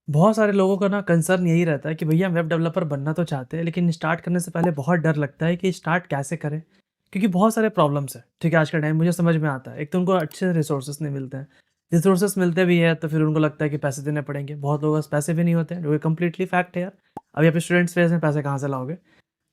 बहुत सारे लोगों का ना कंसर्न यही रहता है कि भैया वेब डेवलपर बनना तो चाहते हैं, लेकिन स्टार्ट करने से पहले बहुत डर लगता है कि स्टार्ट कैसे करें? क्योंकि बहुत सारे प्रॉब्लम्स हैं, ठीक है? आज का टाइम मुझे समझ में आता है। एक तो उनको अच्छे से रिसोर्सेज़ नहीं मिलते हैं। रिसोर्सेज़ मिलते भी हैं तो फिर उनको लगता है कि पैसे देने पड़ेंगे। बहुत लोगों के पास पैसे भी नहीं होते हैं, जो कि कंप्लीटली फैक्ट है यार। अभी आप स्टूडेंट्स फेज़ में पैसे कहाँ से लाओगे?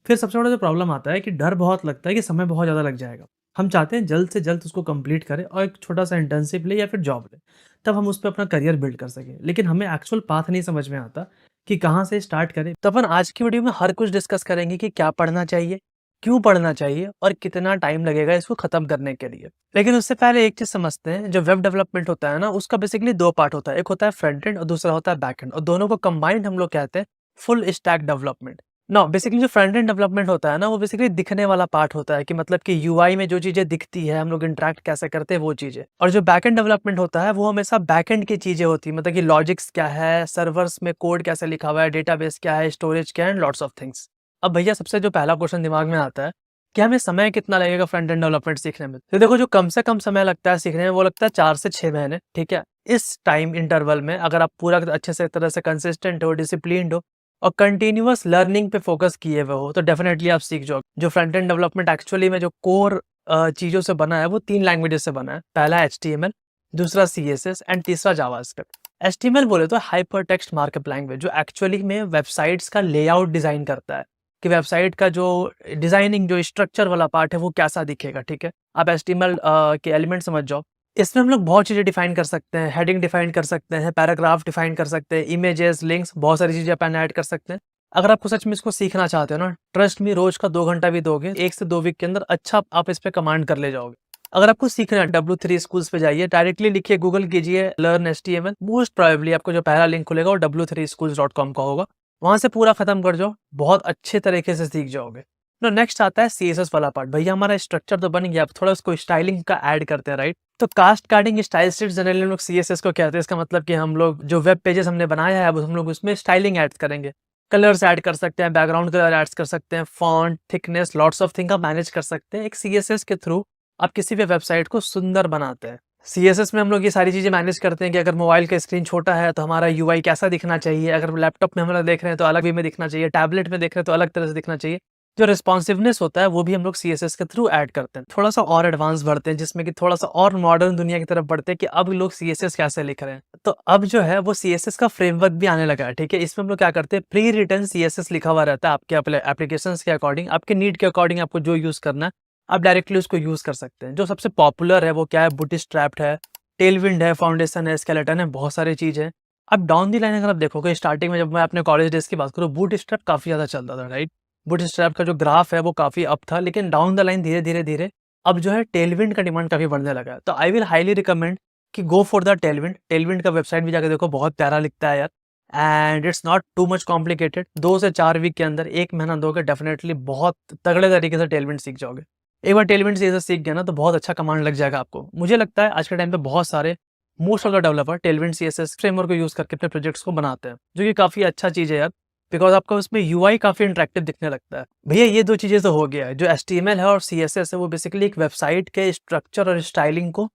फिर सबसे बड़ा जो प्रॉब्लम आता है कि डर बहुत लगता है कि समय बहुत ज़्यादा लग जाएगा। हम चाहते हैं जल्द से जल्द उसको कंप्लीट करें और एक छोटा-सा इंटर्नशिप लें या फिर जॉब लें। तब हम उस पे अपना करियर बिल्ड कर सकें। लेकिन हमें एक्चुअल पाथ नहीं समझ में आता कि कहाँ से स्टार्ट करें। तो अपन आज की वीडियो में हर कुछ डिस्कस करेंगे कि क्या पढ़ना चाहिए, क्यों पढ़ना चाहिए और कितना टाइम लगेगा इसको खत्म करने के लिए। लेकिन उससे पहले एक चीज़ समझते हैं, जो वेब डेवलपमेंट होता है ना, उसका बेसिकली 2 पार्ट होता है। एक होता है फ्रंट एंड और दूसरा होता है बैक एंड, और दोनों को कंबाइंड हम लोग कहते हैं full stack development. No, basically जो फ्रंट एंड डेवलपमेंट होता है ना, वो बेसिकली दिखने वाला पार्ट होता है कि मतलब कि यूआई में जो चीज़ें दिखती है, हम लोग इंटरैक्ट कैसे करते हैं वो चीज़ें। और जो बैक एंड डेवलपमेंट होता है, वो हमेशा बैक एंड की चीज़ें होती हैं, मतलब कि लॉजिक्स क्या है, सर्वर्स में कोड कैसे लिखा हुआ है, डेटाबेस क्या है, स्टोरेज क्या है, एंड लॉट्स ऑफ थिंग्स। अब भैया सबसे जो पहला क्वेश्चन दिमाग में आता है कि हमें समय कितना लगेगा फ्रंट एंड डेवलपमेंट सीखने में? तो देखो, जो कम से कम समय लगता है सीखने में, वो लगता है 4 से 6 महीने, ठीक है? इस टाइम इंटरवल में अगर आप पूरा अच्छे से तरह से कंसिस्टेंट हो, डिसिप्लिन्ड हो और कंटिन्यूअस लर्निंग पे फोकस किए हुए हो, तो डेफिनेटली आप सीख जाओगे। जो फ्रंट एंड डेवलपमेंट एक्चुअली में जो कोर चीज़ों से बना है, वो 3 लैंग्वेजेस से बना है। पहला एचटीएमएल, दूसरा सीएसएस एंड तीसरा जावास्क्रिप्ट। एचटीएमएल बोले तो हाइपर टेक्स्ट मार्कअप लैंग्वेज, जो एक्चुअली में वेबसाइट्स का लेआउट डिज़ाइन करता है कि वेबसाइट का जो डिज़ाइनिंग, जो स्ट्रक्चर वाला पार्ट है, वो कैसा दिखेगा, ठीक है? आप एचटीएमएल के एलिमेंट समझ जाओ। इसमें हम लोग बहुत चीज़ें डिफाइन कर सकते हैं, हेडिंग डिफाइन कर सकते हैं, पैराग्राफ डिफाइन कर सकते हैं, इमेजेस, लिंक्स, बहुत सारी चीज़ें अपन ऐड कर सकते हैं। अगर आपको सच में इसको सीखना चाहते हो ना, ट्रस्ट मी, रोज का 2 घंटा भी दोगे, 1 से 2 वीक के अंदर अच्छा आप इस पे कमांड कर ले जाओगे। अगर आपको सीखना है, W3 स्कूल्स पे जाइए, डायरेक्टली लिखिए, गूगल कीजिए लर्न एचटीएमएल, मोस्ट प्रोबेबली आपको जो पहला लिंक खुलेगा वो w3schools.com का होगा। वहाँ से पूरा खत्म कर जाओ, बहुत अच्छे तरीके से सीख जाओगे। तो नेक्स्ट आता है सीएसएस वाला पार्ट। भैया हमारा स्ट्रक्चर तो बन गया, अब थोड़ा उसको स्टाइलिंग का ऐड करते हैं, राइट? तो cascading style sheet generally हम लोग सीएसएस को कहते हैं। इसका मतलब कि हम लोग जो वेब पेजेस हमने बनाया है, अब हम लोग उसमें स्टाइलिंग ऐड करेंगे। कलर्स ऐड कर सकते हैं, बैकग्राउंड कलर ऐड कर सकते हैं, font, thickness, lots of thing आप मैनेज कर सकते हैं। एक सीएसएस के थ्रू आप किसी भी वेबसाइट को सुंदर बनाते हैं। सीएसएस में हम लोग ये सारी चीज़ें मैनेज करते हैं कि अगर मोबाइल का स्क्रीन छोटा है तो हमारा यूआई कैसा दिखना चाहिए, अगर लैपटॉप में हम लोग देख रहे हैं तो अलग वे में दिखना चाहिए, टैबलेट में देख रहे हैं तो अलग तरह से दिखना चाहिए। जो रिस्पॉन्सिवनेस होता है वो भी हम लोग सीएसएस के थ्रू ऐड करते हैं। थोड़ा-सा और एडवांस बढ़ते हैं, जिसमें कि थोड़ा-सा और मॉडर्न दुनिया की तरफ बढ़ते हैं कि अब लोग सीएसएस कैसे लिख रहे हैं। तो अब जो है वो सीएसएस का फ्रेमवर्क भी आने लगा है, ठीक है? इसमें हम लोग क्या करते हैं, प्री रिटन सीएसएस लिखा हुआ रहता है आपके एप्लीकेशंस के अकॉर्डिंग, आपके नीड के अकॉर्डिंग आपको जो यूज़ करना है, आप डायरेक्टली उसको यूज़ कर सकते हैं। जो सबसे पॉपुलर है वो क्या है, बूटस्ट्रैप्ड है, टेलविंड है, फाउंडेशन है, स्केलेटन है, बहुत सारी चीज़ है। अब डाउन द लाइन अगर आप देखोगे, स्टार्टिंग में जब मैं अपने कॉलेज डेज़ की बात करूँ, बूटस्ट्रैप काफ़ी ज़्यादा चलता था, राइट? बूटस्ट्रैप का जो ग्राफ है वो काफ़ी अप था, लेकिन डाउन द लाइन धीरे-धीरे अब जो है टेलविंड का डिमांड काफ़ी बढ़ने लगा है। तो आई विल हाइली रिकमेंड कि go for the Tailwind. Tailwind का वेबसाइट भी जाके देखो, बहुत प्यारा लिखता है यार, and it's not too much complicated. 2 से 4 वीक के अंदर, 1 महीना दोगे, डेफिनिटली बहुत तगड़े तरीके से टेलविंड सीख जाओगे। एक बार टेलविंड से सीख गए ना, तो बहुत अच्छा कमांड लग जाएगा आपको। मुझे लगता है आज के टाइम पे बहुत सारे, most of the developer Tailwind CSS framework को यूज़ करके अपने प्रोजेक्ट्स को बनाते हैं, जो कि काफ़ी अच्छा चीज़ है यार, बिकॉज़ आपको उसमें यूआई काफ़ी इंटरैक्टिव दिखने लगता है। भैया ये 2 चीज़ें तो हो गया है। जो एचटीएमएल है और सीएसएस है, वो बेसिकली एक वेबसाइट के स्ट्रक्चर और स्टाइलिंग को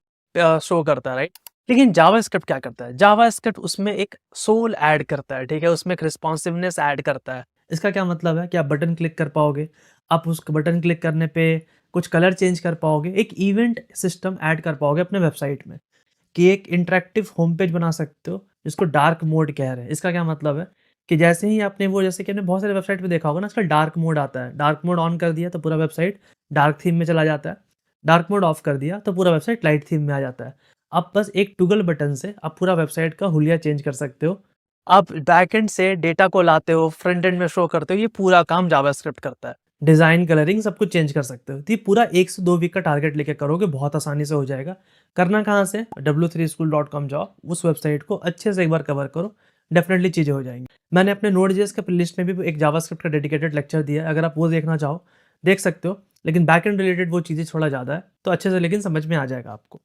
शो करता है, राइट? लेकिन जावास्क्रिप्ट क्या करता है? जावास्क्रिप्ट उसमें एक सोल ऐड करता है, ठीक है? उसमें एक रिस्पॉन्सिवनेस ऐड करता है। इसका क्या मतलब है कि आप बटन क्लिक कर पाओगे, आप उस बटन क्लिक करने पे कुछ कलर चेंज कर पाओगे, एक इवेंट सिस्टम ऐड कर पाओगे अपने वेबसाइट में, कि एक इंटरैक्टिव होम पेज बना सकते हो, जिसको डार्क मोड कह रहे हैं। इसका क्या मतलब है कि जैसे ही आपने वो, जैसे कि आपने बहुत सारे वेबसाइट पे देखा होगा ना, आजकल डार्क मोड आता है। डार्क मोड ऑन कर दिया तो पूरा वेबसाइट डार्क थीम में चला जाता है। डार्क मोड ऑफ कर दिया तो पूरा वेबसाइट लाइट थीम में आ जाता है। आप बस एक टॉगल बटन से आप पूरा वेबसाइट का हुलिया चेंज कर सकते हो। आप बैकएंड से डेटा को लाते हो, फ्रंट एंड में शो करते हो, ये पूरा काम जावास्क्रिप्ट करता है। डिज़ाइन, कलरिंग सब कुछ चेंज कर सकते हो। तो ये पूरा 1 से 2 वीक का टारगेट लेके करोगे, बहुत आसानी से हो जाएगा। करना कहाँ से? w3school.com जाओ, उस वेबसाइट को अच्छे से एक बार कवर करो, डेफिनिटली चीज़ें हो जाएँगी। मैंने अपने नोड.जेएस के प्लेलिस्ट में भी एक जावास्क्रिप्ट का डेडिकेटेड लेक्चर दिया है, अगर आप वो देखना चाहो, देख सकते हो। लेकिन बैकएंड रिलेटेड वो चीज़ें थोड़ा ज़्यादा है, तो अच्छे से लेकिन समझ में आ जाएगा आपको।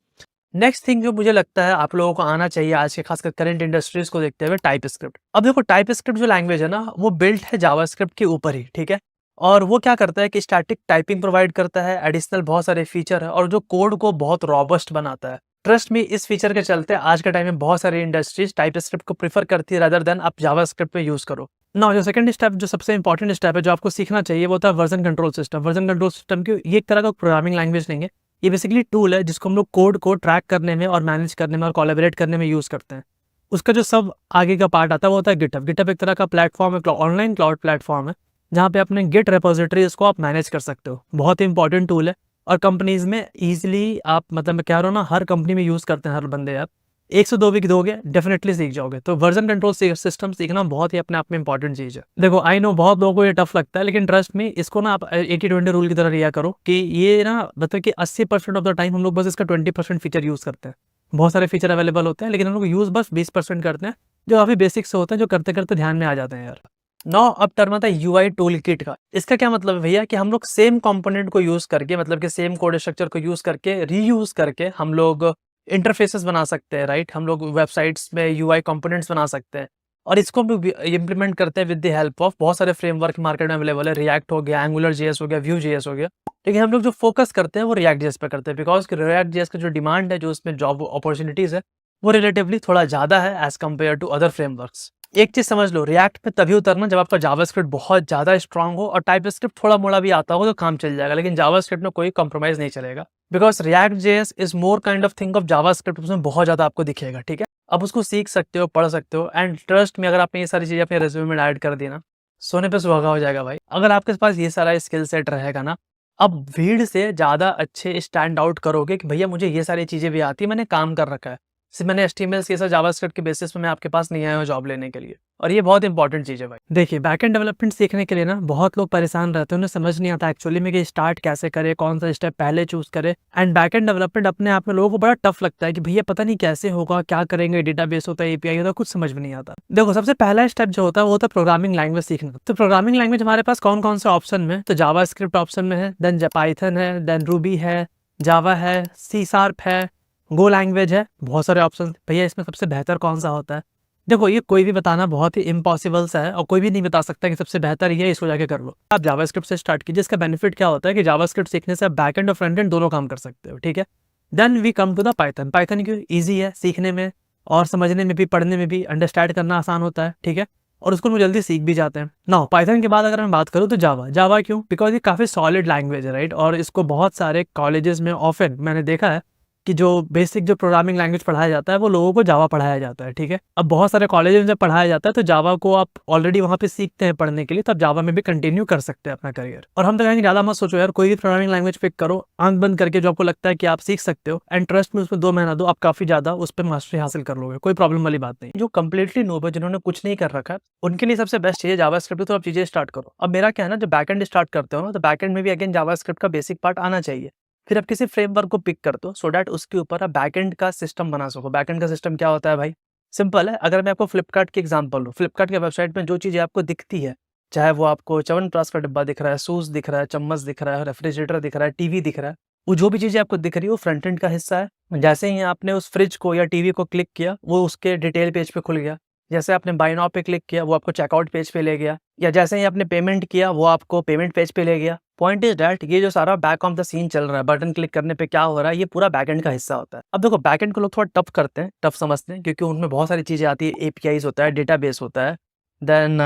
नेक्स्ट थिंग जो मुझे लगता है आप लोगों को आना चाहिए आज के खासकर करंट इंडस्ट्रीज को देखते हुए, टाइपस्क्रिप्ट। अब देखो, टाइपस्क्रिप्ट जो लैंग्वेज है ना, वो बिल्ट है जावास्क्रिप्ट के ऊपर ही, ठीक है? और वो क्या करता है कि स्टैटिक टाइपिंग प्रोवाइड करता है, एडिशनल बहुत सारे फीचर है, और जो कोड को बहुत रॉबस्ट बनाता है। ट्रस्ट मी इस फीचर के चलते आज के टाइम में बहुत सारी इंडस्ट्रीज टाइपस्क्रिप्ट को प्रेफर करती है रादर देन आप जावास्क्रिप्ट पे यूज़ करो। नाउ जो सेकंड स्टेप, जो सबसे इंपॉर्टेंट स्टेप है जो आपको सीखना चाहिए, वो होता है version control system. Version control system की ये एक तरह का प्रोग्रामिंग लैंग्वेज नहीं है, ये बेसिकली टूल है जिसको हम लोग कोड को ट्रैक करने में और मैनेज करने में और कोलैबोरेट करने में यूज़ करते हैं। उसका जो सब आगे का पार्ट आता है वो होता है गिटहब। गिटहब एक तरह का प्लेटफॉर्म है, ऑनलाइन क्लाउड प्लेटफॉर्म है, जहाँ पे अपने गिट रेपोजिटरीज को आप मैनेज कर सकते हो। बहुत ही इंपॉर्टेंट टूल है और कंपनीज में ईजिली आप, मतलब मैं कह रहा हूँ ना, हर कंपनी में यूज़ करते हैं हर बंदे। यार 1 से 2 वीक दोगे डेफिनेटली सीख जाओगे। तो वर्जन कंट्रोल सिस्टम सीखना बहुत ही अपने आप में इंपॉर्टेंट चीज़ है। देखो आई नो बहुत लोगों को ये टफ लगता है, लेकिन ट्रस्ट में इसको ना आप 80-20 रूल की तरह लिया करो कि ये ना मतलब कि 80% ऑफ द टाइम हम लोग बस इसका 20% फीचर यूज़ करते हैं। बहुत सारे फीचर अवेलेबल होते हैं लेकिन हम लोग यूज़ बस 20% करते हैं, जो काफ़ी बेसिक से होते हैं, जो करते करते ध्यान में आ जाते हैं यार। नौ अब टर्म आता है यूआई टूल किट का। इसका क्या मतलब है भैया कि हम लोग सेम कंपोनेंट को यूज करके, मतलब कि सेम कोड स्ट्रक्चर को यूज करके रीयूज करके हम लोग इंटरफेसेस बना सकते हैं, राइट। हम लोग वेबसाइट्स में यूआई कंपोनेंट्स बना सकते हैं और इसको हम लोग इम्प्लीमेंट करते हैं विद द हेल्प ऑफ बहुत सारे फ्रेमवर्क मार्केट में अवेलेबल है। रिएक्ट हो गया, एंगुलर जेएस हो गया, व्यू जेएस हो गया, लेकिन हम लोग जो फोकस करते हैं वो रिएक्ट जेएस पे करते हैं, बिकॉज रिएक्ट जेएस का जो डिमांड है, जो उसमें जॉब अपॉर्चुनिटीज है, वो रिलेटिवली थोड़ा ज़्यादा है as compare to other frameworks. एक चीज समझ लो, रिएक्ट पे तभी उतरना जब आपका जावास्क्रिप्ट बहुत ज्यादा स्ट्रांग हो और टाइपस्क्रिप्ट थोड़ा मोड़ा भी आता हो तो काम चल जाएगा, लेकिन जावास्क्रिप्ट में कोई कॉम्प्रोमाइज नहीं चलेगा, because react JS is more kind of thing of JavaScript. उसमें बहुत ज्यादा आपको दिखेगा, ठीक है। अब उसको सीख सकते हो, पढ़ सकते हो, एंड ट्रस्ट में अगर आपने ये सारी चीजें अपने रेज्यूमे में ऐड कर दी ना, सोने पे सुहागा हो जाएगा भाई। अगर आपके पास ये सारा स्किल सेट रहेगा ना, अब भीड़ से ज्यादा अच्छे स्टैंड आउट करोगे कि भैया मुझे ये सारी चीजें भी आती है, मैंने काम कर रखा है। सिर्फ मैंने HTML CSS जावास्क्रिप्ट के बेसिस पे मैं आपके पास नहीं आया हूँ जॉब लेने के लिए, और ये बहुत इंपॉर्टेंट चीज़ है भाई। देखिए बैकएंड डेवलपमेंट सीखने के लिए ना बहुत लोग परेशान रहते हैं, उन्हें समझ नहीं आता एक्चुअली में कि स्टार्ट कैसे करे, कौन सा स्टेप पहले चूज करे। एंड बैकएंड डेवलपमेंट अपने आप में लोगों को बड़ा टफ लगता है कि भैया पता नहीं कैसे होगा, क्या करेंगे, डेटाबेस होता है, API होता है, कुछ समझ में नहीं आता। देखो सबसे पहला स्टेप जो होता है वो होता है प्रोग्रामिंग लैंग्वेज सीखना। तो प्रोग्रामिंग लैंग्वेज हमारे पास कौन कौन से ऑप्शन में, तो जावास्क्रिप्ट ऑप्शन में है, देन पाइथन है, देन रूबी है, जावा है, C# है, गो लैंग्वेज है, बहुत सारे ऑप्शन। भैया इसमें सबसे बेहतर कौन सा होता है? देखो ये कोई भी बताना बहुत ही इम्पॉसिबल सा है और कोई भी नहीं बता सकता कि सबसे बेहतर ये है, इसको जाके कर लो। आप जावास्क्रिप्ट से स्टार्ट कीजिए। इसका बेनिफिट क्या होता है कि जावास्क्रिप्ट सीखने से आप बैकएंड और फ्रंट एंड दोनों काम कर सकते हो, ठीक है। Then we come to the Python. Python क्यों? ईजी है सीखने में और समझने में भी, पढ़ने में भी, अंडरस्टैंड करना आसान होता है, ठीक है, और उसको लोग जल्दी सीख भी जाते हैं। नाउ पाइथन के बाद अगर मैं बात करूँ तो जावा। जावा क्यों? बिकॉज ये काफ़ी सॉलिड लैंग्वेज है, राइट, और इसको बहुत सारे कॉलेजेस में ऑफन मैंने देखा है कि जो बेसिक जो प्रोग्रामिंग लैंग्वेज पढ़ाया जाता है वो लोगों को जावा पढ़ाया जाता है, ठीक है। अब बहुत सारे कॉलेज में पढ़ाया जाता है तो जावा को आप ऑलरेडी वहाँ पे सीखते हैं पढ़ने के लिए, तो आप जावा में भी कंटिन्यू कर सकते हैं अपना करियर। और हम तो कहेंगे ज़्यादा मत सोचो यार, कोई भी प्रोग्रामिंग लैंग्वेज पिक करो आंख बंद करके, जो आपको लगता है कि आप सीख सकते हो, एंड ट्रस्ट में उसमें 2 महीना दो, आप काफ़ी ज़्यादा उस पर मास्टरी हासिल कर लोगे, कोई प्रॉब्लम वाली बात नहीं। जो कम्प्लीटली नूब है, जिन्होंने कुछ नहीं कर रखा है, उनके लिए सबसे बेस्ट चीज़ है जावास्क्रिप्ट। तो आप चीज़ें स्टार्ट करो। अब मेरा क्या है ना, जब बैकएंड स्टार्ट करते हो ना, तो बैकएंड में भी अगेन जावास्क्रिप्ट का बेसिक पार्ट आना चाहिए। फिर आप किसी फ्रेमवर्क को पिक करते हो सो दैट उसके ऊपर आप बैकएंड का सिस्टम बना सको। बैकएंड का सिस्टम क्या होता है भाई? सिंपल है। अगर मैं आपको फ्लिपकार्ट की एग्जांपल लूँ, फ्लिपकार्ट की वेबसाइट में जो चीज़ें आपको दिखती है, चाहे वो आपको च्यवनप्राश का डिब्बा दिख रहा है, शूज़ दिख रहा है, चम्मच दिख रहा है, रेफ्रिजरेटर दिख रहा है, टीवी दिख रहा है, वो जो भी चीज़ें आपको दिख रही है वो फ्रंट एंड का हिस्सा है। जैसे ही आपने उस फ्रिज को या टीवी को क्लिक किया, वो उसके डिटेल पेज पे खुल गया। जैसे आपने बाय नाउ पे क्लिक किया, वो आपको चेकआउट पेज पे ले गया, या जैसे ही आपने पेमेंट किया, वो आपको पेमेंट पेज पे ले गया। पॉइंट इज दैट ये जो सारा बैक ऑफ द सीन चल रहा है, बटन क्लिक करने पे क्या हो रहा है, ये पूरा बैकएंड का हिस्सा होता है। अब देखो बैकएंड को लोग थोड़ा टफ करते हैं, टफ समझते हैं, क्योंकि उनमें बहुत सारी चीज़ें आती है। APIs होता है, डेटाबेस होता है, देन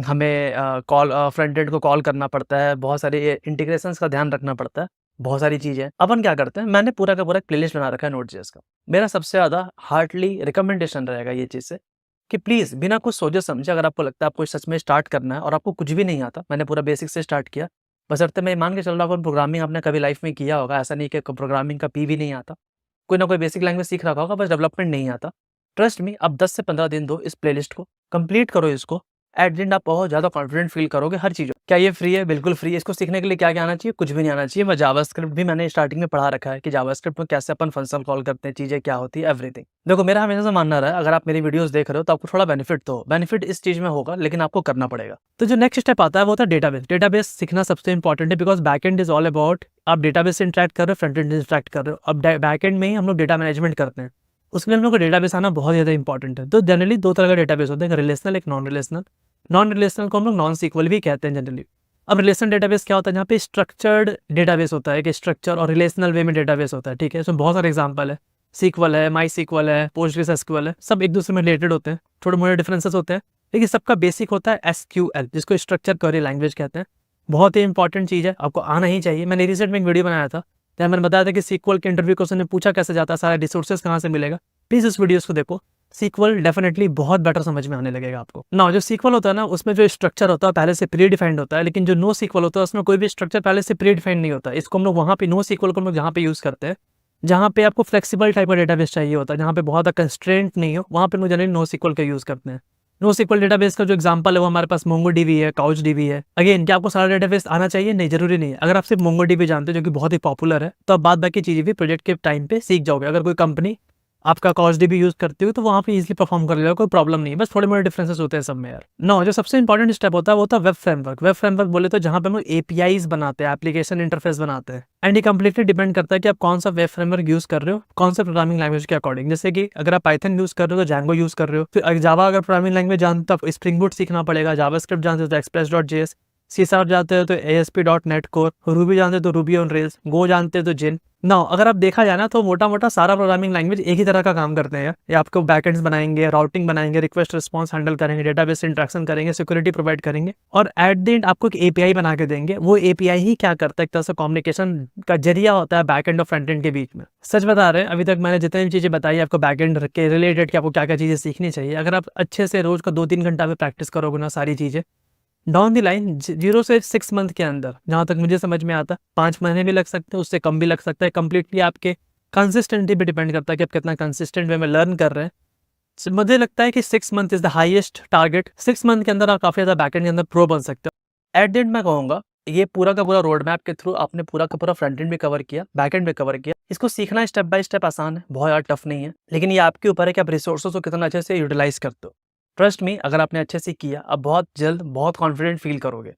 हमें कॉल फ्रंट एंड को कॉल करना पड़ता है, बहुत सारे इंटीग्रेशंस का ध्यान रखना पड़ता है, बहुत सारी चीज़ें। अपन क्या करते हैं, मैंने पूरा का पूरा एक प्लेलिस्ट बना रखा है Node.js का। मेरा सबसे ज़्यादा हार्डली रिकमेंडेशन रहेगा ये चीज़ से कि प्लीज़ बिना कुछ सोचे समझे, अगर आपको लगता है आपको सच में स्टार्ट करना है और आपको कुछ भी नहीं आता, मैंने पूरा बेसिक से स्टार्ट किया, बशर्ते मैं मान के चल रहा हूँ प्रोग्रामिंग आपने कभी लाइफ में किया होगा, ऐसा नहीं कि प्रोग्रामिंग का पी भी नहीं आता, कोई ना कोई बेसिक लैंग्वेज सीख रखा होगा, बस डेवलपमेंट नहीं आता। ट्रस्ट मी, अब 10 से 15 दिन दो इस प्लेलिस्ट को, कंप्लीट करो इसको, एट द एंड आप बहुत ज़्यादा कॉन्फिडेंट फील करोगे हर चीज़। क्या ये फ्री है? बिल्कुल फ्री है। इसको सीखने के लिए क्या क्या आना चाहिए? कुछ भी नहीं आना चाहिए। मैं जावास्क्रिप्ट भी मैंने स्टार्टिंग में पढ़ा रखा है कि जावास्क्रिप्ट में कैसे अपन फंक्शन कॉल करते हैं, चीज़ें क्या होती है, एवरीथिंग। देखो मेरा हमेशा से मानना रहा है, अगर आप मेरी वीडियोस देख रहे हो तो आपको थोड़ा बेनिफिट तो बेनिफिट इस चीज़ में होगा, लेकिन आपको करना पड़ेगा। तो जो नेक्स्ट स्टेप आता है वो होता है डेटाबेस। डेटाबेस सीखना सबसे इंपॉर्टेंट है, because backend is all about आप डेटाबेस से इंटरेक्ट कर रहे हो, फ्रंट एंड इंटरेक्ट कर रहे हो। अब बैकएंड में ही हम लोग डेटा मैनेजमेंट करते हैं, उसके लिए हम लोग को डेटाबेस आना बहुत ज़्यादा इंपॉर्टेंट है। तो जनरली 2 तरह का डेटाबेस होते हैं, एक रिलेशनल, एक नॉन रिलेशनल। नॉन रिलेशनल को हम लोग नॉन सीक्वल भी कहते हैं जनरली। अब रिलेशनल डेटाबेस क्या होता है? जहाँ पे स्ट्रक्चर्ड डेटाबेस होता है, कि स्ट्रक्चर और रिलेशनल वे में डेटाबेस होता है, ठीक है। इसमें बहुत सारे एग्जांपल है। सीक्वल है, माई सीक्वल है, पोस्टग्रेस एसक्यूएल है, सब एक दूसरे में रिलेटेड होते हैं, थोड़े मोटे डिफरेंसेस होते हैं, लेकिन सबका बेसिक होता है एसक्यूएल, जिसको स्ट्रक्चर क्वेरी लैंग्वेज कहते हैं। बहुत ही इंपॉर्टेंट चीज़ है, आपको आना ही चाहिए। मैंने रिसेंट में एक वीडियो बनाया था, जहाँ मैंने बताया था कि सीक्वल के इंटरव्यू क्वेश्चन ने पूछा कैसे जाता है, सारा रिसोर्सेज कहाँ से मिलेगा। प्लीज़ इस वीडियोस को देखो, सीक्वल डेफिनेटली बहुत बेटर समझ में आने लगेगा आपको ना। जो सीक्वल होता है ना, उसमें जो स्ट्रक्चर होता है पहले से प्री डिफाइंड होता है, लेकिन जो नो सीक्वल होता है उसमें कोई भी स्ट्रक्चर पहले से प्री डिफाइंड नहीं होता। इसको हम लोग वहाँ पे नो सीक्वल को हम लोग जहाँ पे यूज़ करते हैं, जहाँ पे आपको फ्लेक्सिबल टाइप का डेटाबेस चाहिए होता है, जहाँ पे बहुत ज़्यादा कंस्ट्रेंट नहीं हो, वहाँ पे लोग जनरली नो सीक्वल का यूज़ करते हैं। नो सीक्वल डेटाबेस का जो एग्जांपल है वो हमारे पास मोंगोडीबी है, काउचडीबी है। अगेन, क्या आपको सारा डेटाबेस आना चाहिए? नहीं, जरूरी नहीं है। अगर आप सिर्फ मोंगोडीबी जानते हो, जो कि बहुत ही पॉपुलर है, तो आप बाद बाकी चीज़ें भी प्रोजेक्ट के टाइम पे सीख जाओगे। अगर कोई कंपनी आपका काउचडीबी यूज करती हो तो वहाँ पे इजीली परफॉर्म कर लेगा, कोई प्रॉब्लम नहीं है। बस थोड़े मोटे डिफरेंसेस होते हैं सब में यार। नो, जो सबसे इंपॉर्टेंट स्टेप होता है वो होता है वेब फ्रेमवर्क। वेब फ्रेमवर्क बोले तो जहाँ पे हम एपीआईज बनाते हैं, एप्लीकेशन इंटरफेस बनाते हैं। एंड ये कंप्लीटली डिपेंड करता है कि आप कौन सा वेब फ्रेमवर्क यूज कर रहे हो, कौन सा प्रोग्रामिंग लैंग्वेज के अकॉर्डिंग। जैसे कि अगर आप पाइथन यूज कर रहे हो तो जैंगो यूज कर रहे हो, फिर जावा अगर प्रोग्रामिंग लैंग्वेज जानते हो तो स्प्रिंग बूट सीखना पड़ेगा, जावास्क्रिप्ट जानते हो तो एक्सप्रेस.js, सी शार्प जानते हो तो ASP.NET कोर, रूबी जानते हो तो रूबी ऑन रेल्स, गो जानते हो तो जिन। ना अगर आप देखा जाए ना तो मोटा मोटा सारा प्रोग्रामिंग लैंग्वेज एक ही तरह का काम करते हैं। ये आपको बैकएंड्स बनाएंगे, राउटिंग बनाएंगे, रिक्वेस्ट रिस्पांस हैंडल करेंगे, डेटाबेस इंटरेक्शन करेंगे, सिक्योरिटी प्रोवाइड करेंगे, और एट द एंड आपको एक एपीआई बना के देंगे। वो एपीआई ही क्या करता है, एक तरह से कम्युनिकेशन का जरिया होता है बैकएंड और फ्रंट एंड के बीच में। सच बता रहे हैं, अभी तक मैंने जितनी भी चीजें बताई आपको बैकएंड के रिलेटेड कि आपको क्या क्या चीजें सीखनी चाहिए, अगर आप अच्छे से रोज का 2-3 घंटा में प्रैक्टिस करोगे ना सारी चीजें, डाउन द लाइन 0 से 6 मंथ के अंदर, जहाँ तक मुझे समझ में आता है 5 महीने भी लग सकते हैं, उससे कम भी लग सकता है। कंप्लीटली आपके कंसिस्टेंटी पे डिपेंड करता है कि आप कितना कंसिस्टेंट वे में लर्न कर रहे हैं। मुझे लगता है कि 6 month is the highest target. 6 month के अंदर आप काफ़ी ज़्यादा बैकएंड के अंदर प्रो बन सकते हो। एट द एंड मैं कहूँगा ये पूरा का पूरा रोड मैप के थ्रू आपने पूरा का पूरा फ्रंट एंड भी कवर किया, बैक एंड भी कवर किया। इसको सीखना स्टेप बाय स्टेप आसान है, बहुत ज़्यादा टफ नहीं है, लेकिन ये आपके ऊपर है कि आप रिसोर्सेज को कितना अच्छे से यूटिलाइज करते हो। ट्रस्ट मी, अगर आपने अच्छे से किया, आप बहुत जल्द बहुत कॉन्फिडेंट फील करोगे।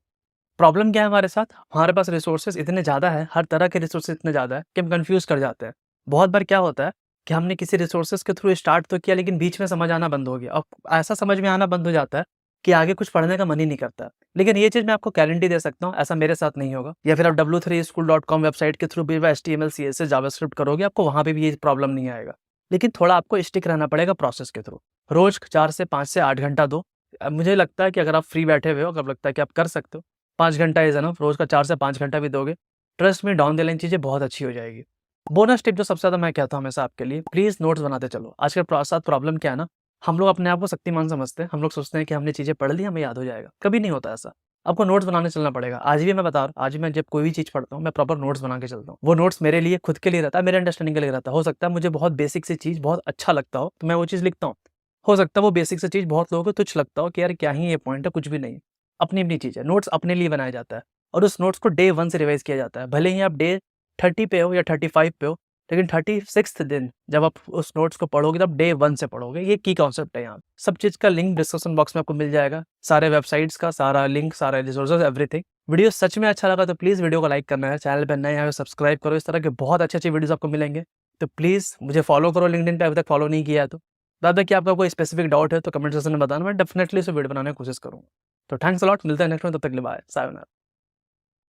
प्रॉब्लम क्या है हमारे साथ? हमारे पास रिसोर्सेज इतने ज़्यादा है, हर तरह के रिसोर्सेज इतने ज़्यादा है कि हम कंफ्यूज कर जाते हैं। बहुत बार क्या होता है कि हमने किसी रिसोर्सेज के थ्रू स्टार्ट तो किया, लेकिन बीच में समझ आना बंद हो गया, और ऐसा समझ में आना बंद हो जाता है कि आगे कुछ पढ़ने का मन ही नहीं करता। लेकिन ये चीज़ मैं आपको गारंटी दे सकता हूँ, ऐसा मेरे साथ नहीं होगा। या फिर आप w3school.com वेबसाइट के थ्रू भी HTML CSS जावास्क्रिप्ट करोगे, आपको वहाँ पे भी ये प्रॉब्लम नहीं आएगा। लेकिन थोड़ा आपको स्टिक रहना पड़ेगा प्रोसेस के थ्रू। रोज 4 से 5 से 8 घंटा दो। मुझे लगता है कि अगर आप फ्री बैठे हुए हो, अगर लगता है कि आप कर सकते हो, 5 घंटा इज़ एनफ, रोज़ का 4 से 5 घंटा भी दोगे, ट्रस्ट में डाउन द लाइन चीज़ें बहुत अच्छी हो जाएगी। बोनस टिप जो सबसे ज़्यादा मैं कहता हूँ हमेशा आपके लिए, प्लीज़ नोट्स बनाते चलो। आजकल साथ प्रॉब्लम क्या है ना, हम लोग अपने आप को शक्तिमान समझते हैं। हम लोग सोचते हैं कि हमने चीज़ें पढ़ ली, हमें याद हो जाएगा। कभी नहीं होता ऐसा। आपको नोट्स बनाने चलना पड़ेगा। आज भी मैं बता रहा हूँ, आज भी मैं जब कोई भी चीज़ पढ़ता हूँ, मैं प्रॉपर नोट्स बना के चलता हूँ। वो नोट्स मेरे लिए खुद के लिए रहता है, मेरे अंडरस्टैंडिंग के लिए रहता है। हो सकता है मुझे बहुत बेसिक सी चीज़ बहुत अच्छा लगता हो, तो मैं वो चीज़ लिखता हूँ। हो सकता है वो बेसिक सी चीज़ बहुत लोगों को तुच्छ लगता हो कि यार क्या ही ये पॉइंट है, कुछ भी नहीं। अपनी-अपनी चीज़ है। नोट्स अपने लिए बनाया जाता है, और उस नोट्स को डे 1 से रिवाइज़ किया जाता है। भले ही आप डे 30 पे हो या 35 पे हो, लेकिन 36th दिन जब आप उस नोट्स को पढ़ोगे, तब डे 1 से पढ़ोगे। ये की कॉन्सेप्ट है यहाँ। सब चीज़ का लिंक डिस्क्रिप्शन बॉक्स में आपको मिल जाएगा। सारे वेबसाइट्स का सारा लिंक, सारे रिसोर्सेज़, एवरीथिंग। वीडियो सच में अच्छा लगा तो प्लीज़ वीडियो को लाइक करना है। चैनल पे नए आए हो सब्सक्राइब करो। इस तरह के बहुत अच्छे-अच्छे वीडियोज़ आपको मिलेंगे। तो प्लीज़ मुझे फॉलो करो लिंक्डइन पे, अभी तक फॉलो नहीं किया है तो। दादा कि आपका कोई स्पेसिफिक डाउट है तो कमेंट सेक्शन में बताना, मैं डेफिनेटली इसे वीडियो बनाने की कोशिश करूँगा। तो थैंक्स अ लॉट, मिलते हैं नेक्स्ट में, तब तक के लिए बाय, सायोनारा।